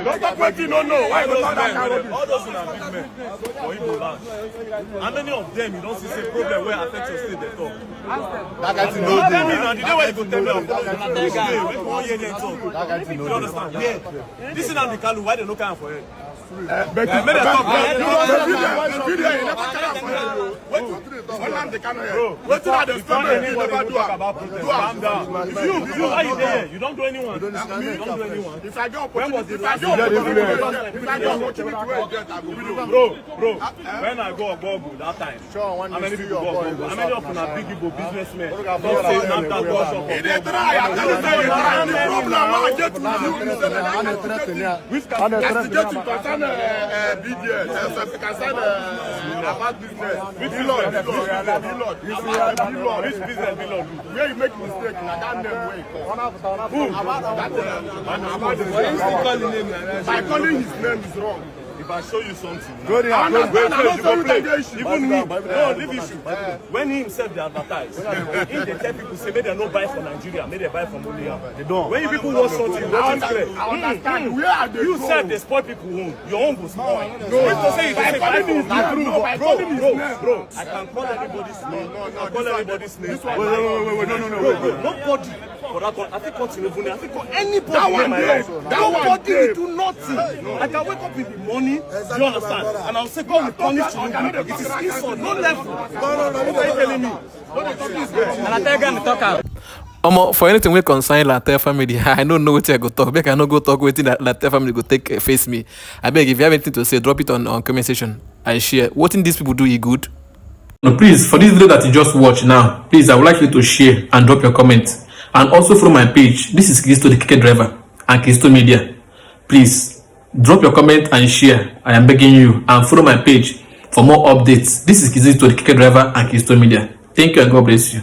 Don't talk what you don't know. Why you talk that kind of all those are big men for Igbo land. How many of them you don't see say problem where affect your state they talk? That guy to know Tell me now, the day where you go tell me of this day, when you want hear them talk. That guy to know. You understand? Yeah. This is Nnamdi Kanu, why they no come for it? But you never calm down. If you are you there, you don't do anyone. You don't do anyone. If I go, when was the last bro, when I go Ogbogu that time, sure, how many people go Ogbogu? How many of them are big Igbo businessmen? Don't say say Nnamdi go shop. they try. I tell you, the problem I get to you concern VDM, concern about business. Which business? Where you make mistake, I can't name where you call. Who? About by calling his name is wrong. If I show you something, go there. Even me, no, leave issue. When he himself they advertise, he they tell people say maybe they no buy from Nigeria, maybe they buy from only. They don't. When you people want something, what is clear? I understand. Where are they? You said they spoil people home. Your own will spoil. No, say you say buy from bro. I can call everybody's name. I can call everybody's name. Wait, no. Nobody. For that one, I think continue. I think anybody. That one day. Nobody will do nothing. I can wake up in the morning. Do you understand? And I'll say, God will punish you. It is insult, no level. No. What are you telling me? What are you talking about? And I tell you to talk out. For anything we concern Latte family, I don't know what I go talk. Make I no go talk waiting that Latte family go take face me. I beg if you have anything to say, drop it on comment section and share. What in these people do you good? No, please, for this video that you just watched now, please, I would like you to share and drop your comment. And also follow my page. This is Kristo the Keke Driver and Kristo Media. Please drop your comment and share. I am begging you, and follow my page for more updates. This is Kristo the Keke Driver and Kristo Media. Thank you and God bless you.